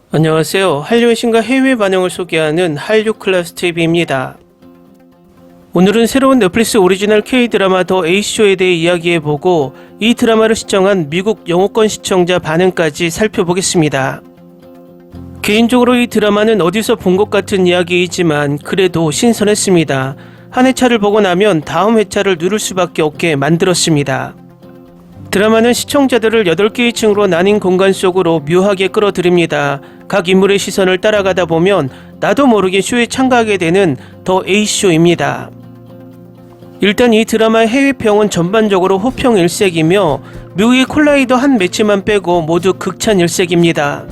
안녕하세요. 한류의 신과 해외 반응을 소개하는 한류 클래스 TV입니다. 오늘은 새로운 넷플릭스 오리지널 K-드라마 더 A쇼에 대해 이야기해보고 이 드라마를 시청한 미국 영어권 시청자 반응까지 살펴보겠습니다. 개인적으로 이 드라마는 어디서 본 것 같은 이야기이지만 그래도 신선했습니다. 한 회차를 보고 나면 다음 회차를 누를 수밖에 없게 만들었습니다. 드라마는 시청자들을 8개의 층으로 나뉜 공간 속으로 묘하게 끌어들입니다. 각 인물의 시선을 따라가다 보면 나도 모르게 쇼에 참가하게 되는 더 A쇼입니다. 일단 이 드라마의 해외평은 전반적으로 호평 일색이며 미국의 콜라이더 한 매치만 빼고 모두 극찬 일색입니다.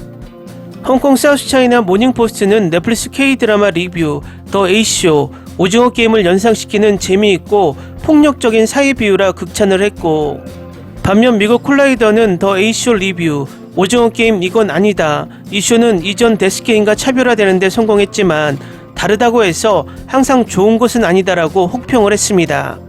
홍콩 사우스차이나 모닝포스트는 넷플릭스 K-드라마 리뷰 더 A쇼 오징어 게임을 연상시키는 재미있고 폭력적인 사회 비유라 극찬을 했고, 반면 미국 콜라이더는 더 A쇼 리뷰 오징어 게임 이건 아니다. 이 쇼는 이전 데스게임과 차별화되는데 성공했지만 다르다고 해서 항상 좋은 것은 아니다라고 혹평을 했습니다.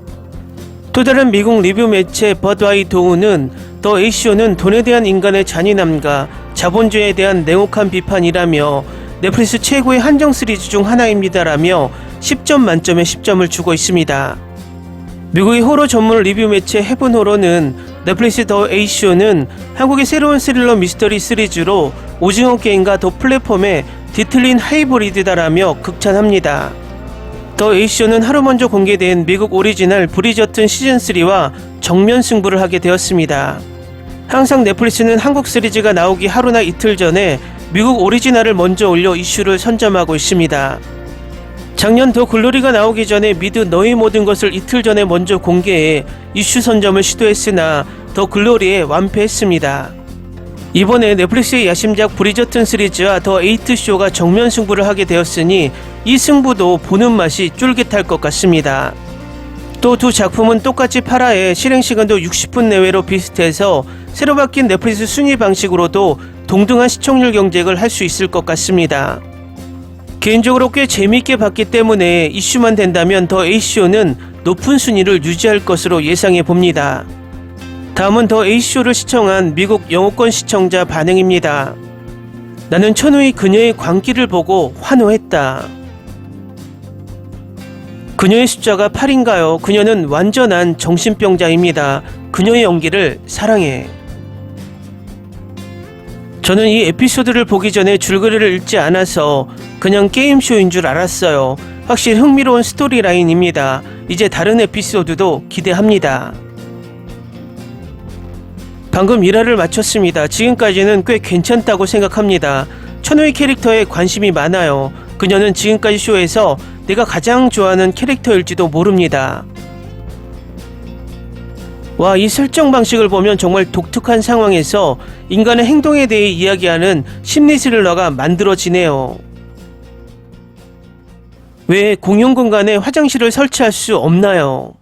또 다른 미국 리뷰 매체 버드와이 도우는 더 A쇼는 돈에 대한 인간의 잔인함과 자본주의에 대한 냉혹한 비판이라며 넷플릭스 최고의 한정 시리즈 중 하나입니다라며 10점 만점에 10점을 주고 있습니다. 미국의 호러 전문 리뷰 매체 헤븐호러는 넷플릭스 더 A쇼는 한국의 새로운 스릴러 미스터리 시리즈로 오징어 게임과 더 플랫폼의 뒤틀린 하이브리드다라며 극찬합니다. 더 A쇼는 하루 먼저 공개된 미국 오리지널 브리저튼 시즌3와 정면 승부를 하게 되었습니다. 항상 넷플릭스는 한국 시리즈가 나오기 하루나 이틀 전에 미국 오리지널을 먼저 올려 이슈를 선점하고 있습니다. 작년 더 글로리가 나오기 전에 미드 너의 모든 것을 이틀 전에 먼저 공개해 이슈 선점을 시도했으나 더 글로리에 완패했습니다. 이번에 넷플릭스의 야심작 브리저튼 시리즈와 더 에이트쇼가 정면 승부를 하게 되었으니 이 승부도 보는 맛이 쫄깃할 것 같습니다. 또 두 작품은 똑같이 8화에 실행시간도 60분 내외로 비슷해서 새로 바뀐 넷플릭스 순위 방식으로도 동등한 시청률 경쟁을 할 수 있을 것 같습니다. 개인적으로 꽤 재미있게 봤기 때문에 이슈만 된다면 더 A쇼는 높은 순위를 유지할 것으로 예상해 봅니다. 다음은 더 A쇼를 시청한 미국 영어권 시청자 반응입니다. 나는 천우의 그녀의 광기를 보고 환호했다. 그녀의 숫자가 8인가요? 그녀는 완전한 정신병자입니다. 그녀의 연기를 사랑해. 저는 이 에피소드를 보기 전에 줄거리를 읽지 않아서 그냥 게임쇼인 줄 알았어요. 확실히 흥미로운 스토리라인입니다. 이제 다른 에피소드도 기대합니다. 방금 1화를 마쳤습니다. 지금까지는 꽤 괜찮다고 생각합니다. 천우의 캐릭터에 관심이 많아요. 그녀는 지금까지 쇼에서 내가 가장 좋아하는 캐릭터일지도 모릅니다. 와, 이 설정 방식을 보면 정말 독특한 상황에서 인간의 행동에 대해 이야기하는 심리 스릴러가 만들어지네요. 왜 공용 공간에 화장실을 설치할 수 없나요?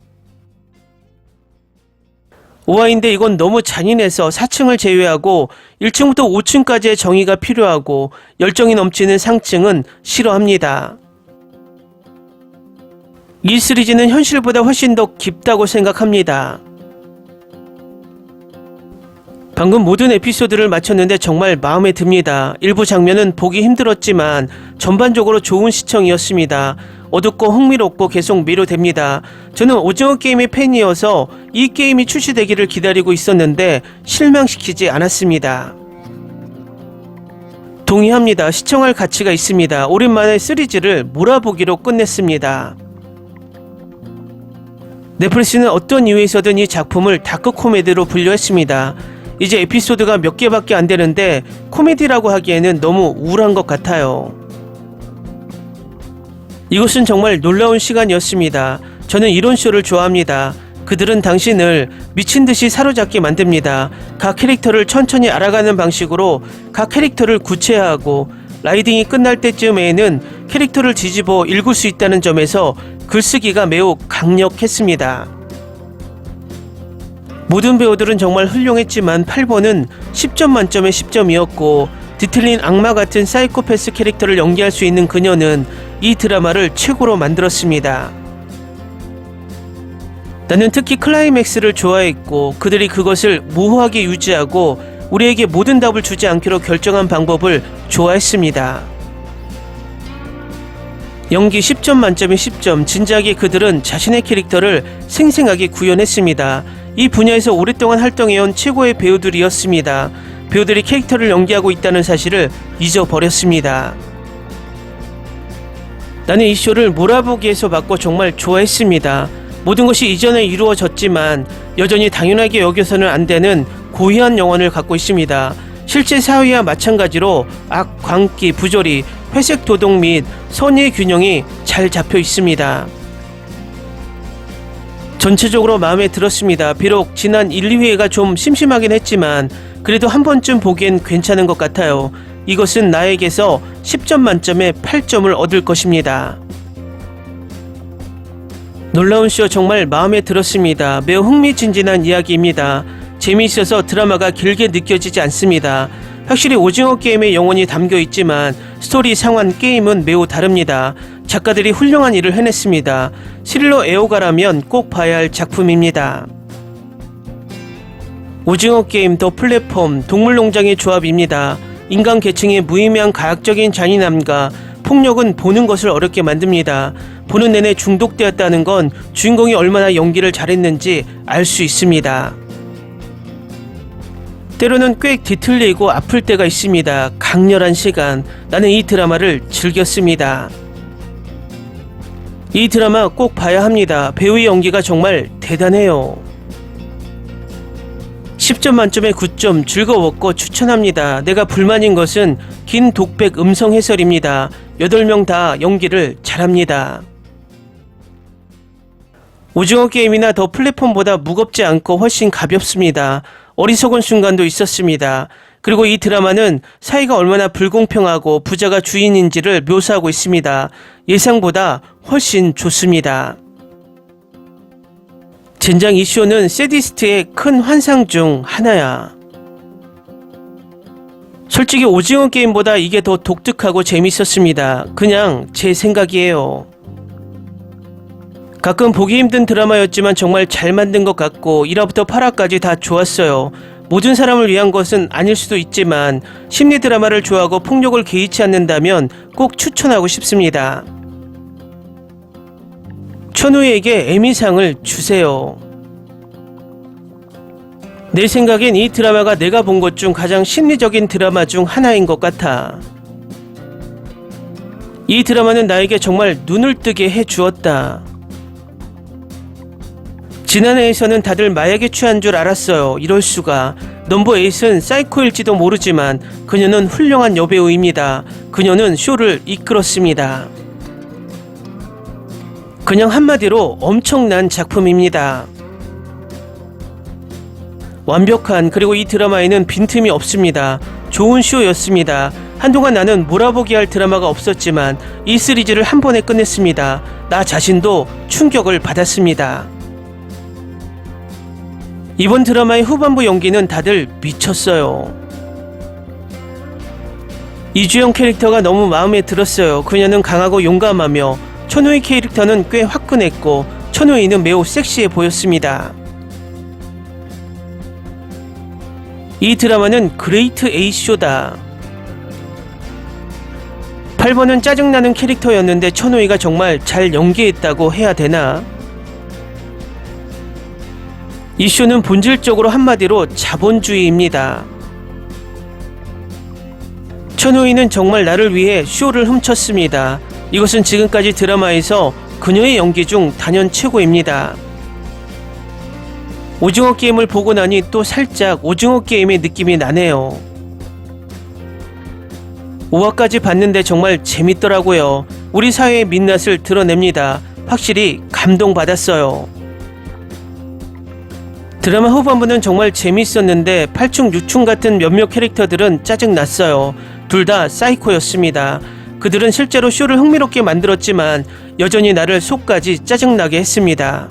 5화인데 이건 너무 잔인해서 4층을 제외하고 1층부터 5층까지의 정의가 필요하고 열정이 넘치는 상층은 싫어합니다. 이 시리즈는 현실보다 훨씬 더 깊다고 생각합니다. 방금 모든 에피소드를 마쳤는데 정말 마음에 듭니다. 일부 장면은 보기 힘들었지만 전반적으로 좋은 시청이었습니다. 어둡고 흥미롭고 계속 매료됩니다. 저는 오징어 게임의 팬이어서 이 게임이 출시되기를 기다리고 있었는데 실망시키지 않았습니다. 동의합니다. 시청할 가치가 있습니다. 오랜만에 시리즈를 몰아보기로 끝냈습니다. 넷플릭스는 어떤 이유에서든 이 작품을 다크 코미디로 분류했습니다. 이제 에피소드가 몇 개밖에 안 되는데 코미디라고 하기에는 너무 우울한 것 같아요. 이것은 정말 놀라운 시간이었습니다. 저는 이런 쇼를 좋아합니다. 그들은 당신을 미친듯이 사로잡게 만듭니다. 각 캐릭터를 천천히 알아가는 방식으로 각 캐릭터를 구체화하고 라이딩이 끝날 때쯤에는 캐릭터를 뒤집어 읽을 수 있다는 점에서 글쓰기가 매우 강력했습니다. 모든 배우들은 정말 훌륭했지만 8번은 10점 만점에 10점이었고 뒤틀린 악마 같은 사이코패스 캐릭터를 연기할 수 있는 그녀는 이 드라마를 최고로 만들었습니다. 나는 특히 클라이맥스를 좋아했고 그들이 그것을 모호하게 유지하고 우리에게 모든 답을 주지 않기로 결정한 방법을 좋아했습니다. 연기 10점 만점에 10점, 진작에 그들은 자신의 캐릭터를 생생하게 구현했습니다. 이 분야에서 오랫동안 활동해온 최고의 배우들이었습니다. 배우들이 캐릭터를 연기하고 있다는 사실을 잊어버렸습니다. 나는 이 쇼를 몰아보기에서 받고 정말 좋아했습니다. 모든 것이 이전에 이루어졌지만 여전히 당연하게 여겨서는 안 되는 고유한 영혼을 갖고 있습니다. 실제 사회와 마찬가지로 악, 광기, 부조리, 회색 도덕 및 선의의 균형이 잘 잡혀 있습니다. 전체적으로 마음에 들었습니다. 비록 지난 1, 2회가 좀 심심하긴 했지만 그래도 한 번쯤 보기엔 괜찮은 것 같아요. 이것은 나에게서 10점 만점에 8점을 얻을 것입니다. 놀라운 쇼 정말 마음에 들었습니다. 매우 흥미진진한 이야기입니다. 재미있어서 드라마가 길게 느껴지지 않습니다. 확실히 오징어 게임의 영혼이 담겨 있지만 스토리, 상황, 게임은 매우 다릅니다. 작가들이 훌륭한 일을 해냈습니다. 스릴러 애호가라면 꼭 봐야 할 작품입니다. 오징어 게임 더 플랫폼 동물농장의 조합입니다. 인간 계층의 무의미한 가학적인 잔인함과 폭력은 보는 것을 어렵게 만듭니다. 보는 내내 중독되었다는 건 주인공이 얼마나 연기를 잘했는지 알 수 있습니다. 때로는 꽤 뒤틀리고 아플 때가 있습니다. 강렬한 시간, 나는 이 드라마를 즐겼습니다. 이 드라마 꼭 봐야 합니다. 배우의 연기가 정말 대단해요. 10점 만점에 9점, 즐거웠고 추천합니다. 내가 불만인 것은 긴 독백 음성 해설입니다. 8명 다 연기를 잘합니다. 오징어 게임이나 더 플랫폼보다 무겁지 않고 훨씬 가볍습니다. 어리석은 순간도 있었습니다. 그리고 이 드라마는 사회가 얼마나 불공평하고 부자가 주인인지를 묘사하고 있습니다. 예상보다 훨씬 좋습니다. 젠장 이 쇼는 세디스트의 큰 환상 중 하나야. 솔직히 오징어 게임보다 이게 더 독특하고 재밌었습니다. 그냥 제 생각이에요. 가끔 보기 힘든 드라마였지만 정말 잘 만든 것 같고 1화부터 8화까지 다 좋았어요. 모든 사람을 위한 것은 아닐 수도 있지만 심리 드라마를 좋아하고 폭력을 개의치 않는다면 꼭 추천하고 싶습니다. 천우희에게 에미상을 주세요. 내 생각엔 이 드라마가 내가 본 것 중 가장 심리적인 드라마 중 하나인 것 같아. 이 드라마는 나에게 정말 눈을 뜨게 해주었다. 지난해에서는 다들 마약에 취한 줄 알았어요. 이럴 수가. 넘버 8은 사이코일지도 모르지만 그녀는 훌륭한 여배우입니다. 그녀는 쇼를 이끌었습니다. 그냥 한마디로 엄청난 작품입니다. 완벽한, 그리고 이 드라마에는 빈틈이 없습니다. 좋은 쇼였습니다. 한동안 나는 몰아보기 할 드라마가 없었지만 이 시리즈를 한 번에 끝냈습니다. 나 자신도 충격을 받았습니다. 이번 드라마의 후반부 연기는 다들 미쳤어요. 이주영 캐릭터가 너무 마음에 들었어요. 그녀는 강하고 용감하며 천우희 캐릭터는 꽤 화끈했고 천우희는 매우 섹시해 보였습니다. 이 드라마는 그레이트 A쇼다. 8번은 짜증나는 캐릭터였는데 천우희가 정말 잘 연기했다고 해야 되나? 이 쇼는 본질적으로 한마디로 자본주의입니다. 천우희는 정말 나를 위해 쇼를 훔쳤습니다. 이것은 지금까지 드라마에서 그녀의 연기 중 단연 최고입니다. 오징어 게임을 보고 나니 또 살짝 오징어 게임의 느낌이 나네요. 5화까지 봤는데 정말 재밌더라고요. 우리 사회의 민낯을 드러냅니다. 확실히 감동받았어요. 드라마 후반부는 정말 재밌었는데 8충, 6충 같은 몇몇 캐릭터들은 짜증났어요. 둘 다 사이코였습니다. 그들은 실제로 쇼를 흥미롭게 만들었지만 여전히 나를 속까지 짜증나게 했습니다.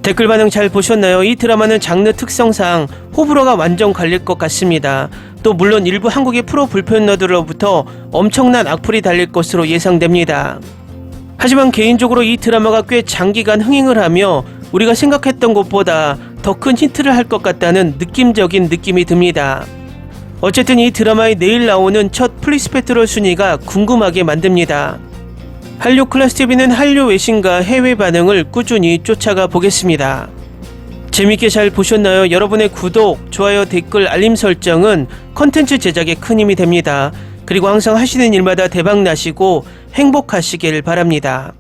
댓글 반응 잘 보셨나요? 이 드라마는 장르 특성상 호불호가 완전 갈릴 것 같습니다. 또 물론 일부 한국의 프로 불편러들로부터 엄청난 악플이 달릴 것으로 예상됩니다. 하지만 개인적으로 이 드라마가 꽤 장기간 흥행을 하며 우리가 생각했던 것보다 더 큰 히트를 할 것 같다는 느낌적인 느낌이 듭니다. 어쨌든 이 드라마의 내일 나오는 첫 플리스 페트롤 순위가 궁금하게 만듭니다. 한류 클래스 TV는 한류 외신과 해외 반응을 꾸준히 쫓아가 보겠습니다. 재밌게 잘 보셨나요? 여러분의 구독, 좋아요, 댓글, 알림 설정은 컨텐츠 제작에 큰 힘이 됩니다. 그리고 항상 하시는 일마다 대박 나시고 행복하시길 바랍니다.